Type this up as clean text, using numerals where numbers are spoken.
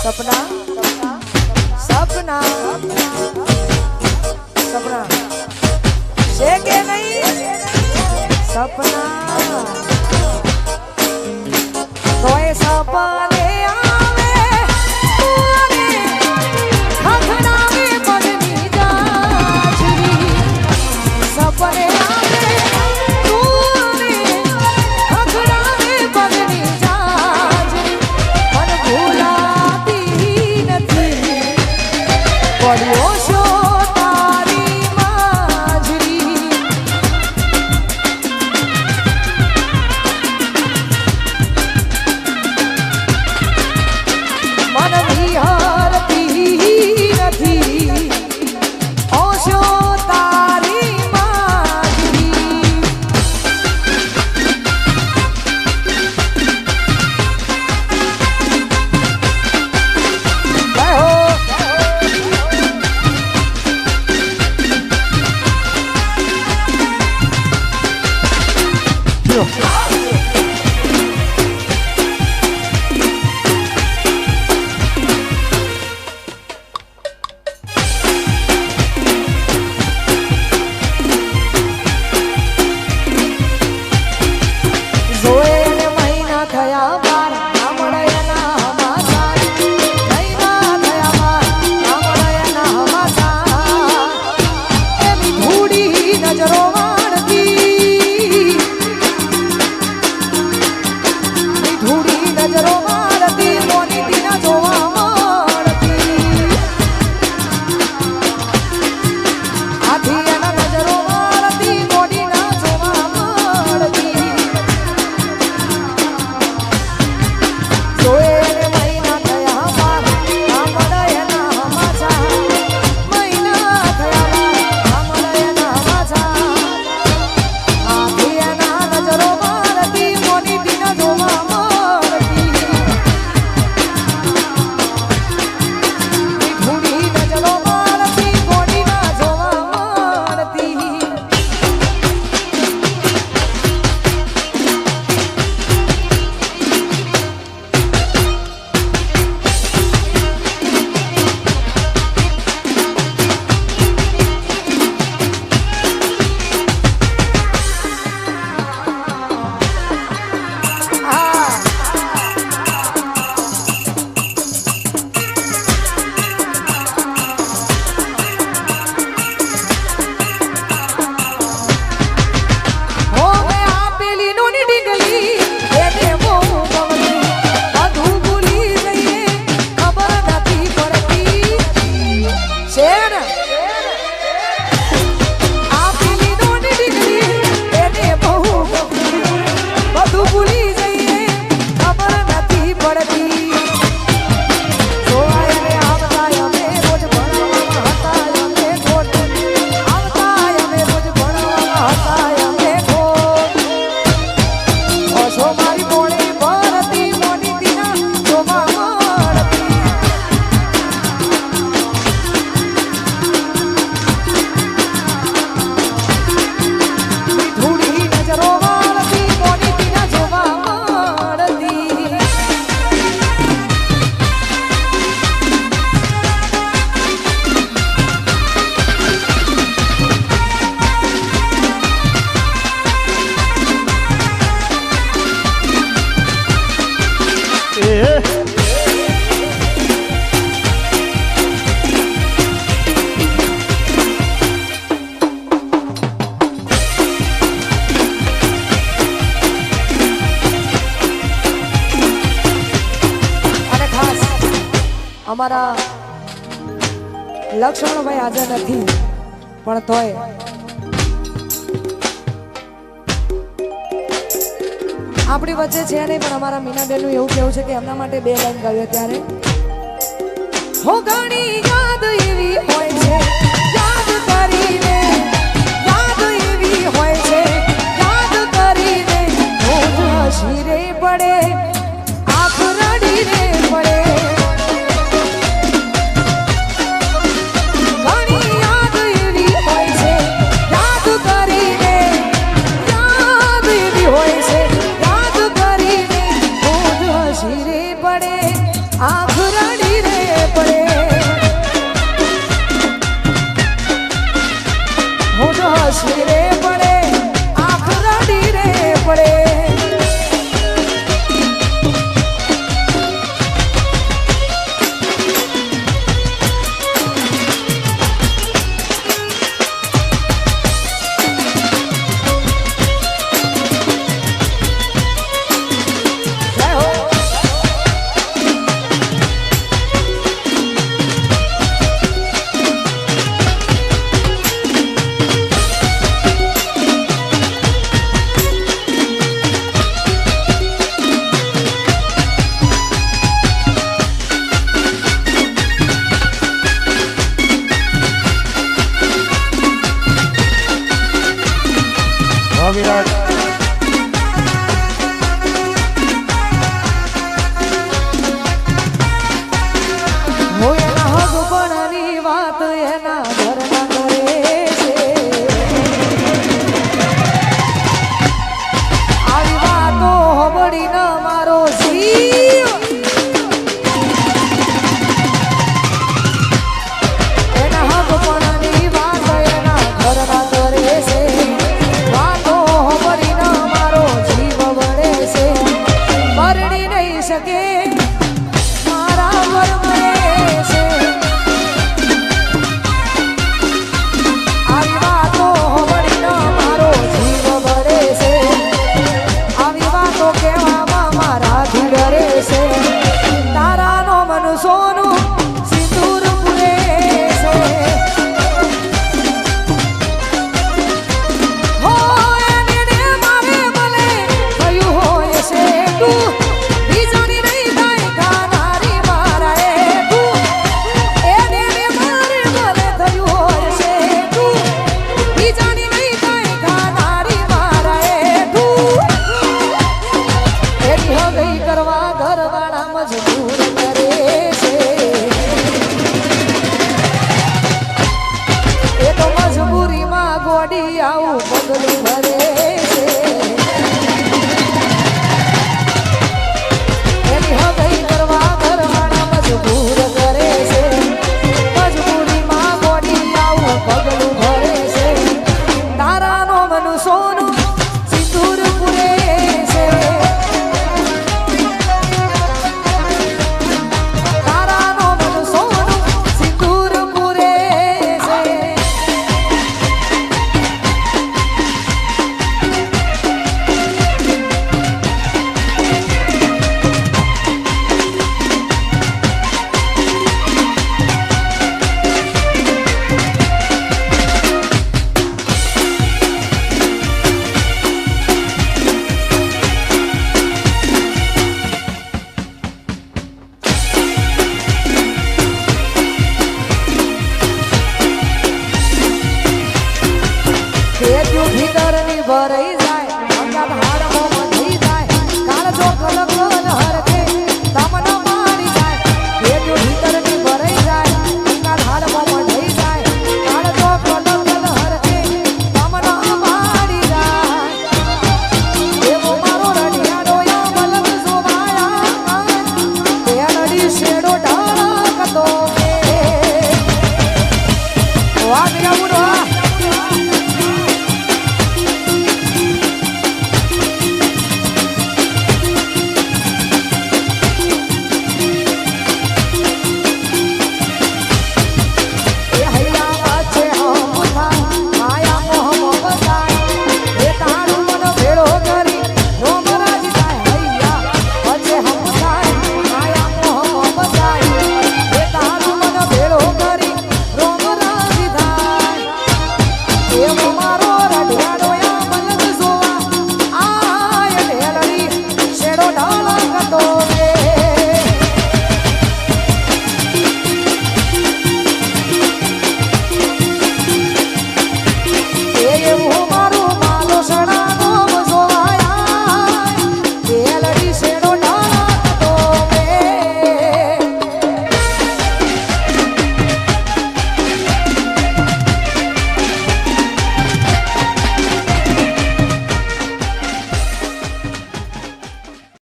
सपना सपना सपना से के नहीं सपना कोई सपने आवे तूने खखड़ा में बदनी जाजरी सपने आवे तूने खखड़ा में बदनी जाजरी मन भूलाती નથી પડ્યો છો તારી માજરી मन विहारती નથી ઓશો તારી માજરી અમારા લક્ષ્મણભાઈ હાજર નથી પણ તોય આપણી વચ્ચે છે નહીં પણ અમારા મીનાબેનનું એવું કહેવું છે કે એમના માટે 2 લાઈન ગાવ્યો ત્યારે હો ઘણી યાદ એવી હોય છે યાદ કરીને યાદ એવી હોય છે યાદ કરીને રોજ હસી રે પડે આંખ રડી રે પડે रे પડે આંખ રડી રે પડે હું તો હસી રે પડે આંખ રડી રે પડે વિરાટ હું એના હગપણની વાત એના ઘરના કરે છે આવી વાતો હબડી ન મારો જીવ એના હગપણની વાત એના ઘરના કરે છે વાતો હબડી ન મારો જીવ વળે છે પરણી નહીં શકે મારા ઘર મળે છે આવી વાતો હબડી ન મારો જીવ વળે છે આવી વાતો કહેવામાં મારા ઘી ડરે છે તારાનો મનસો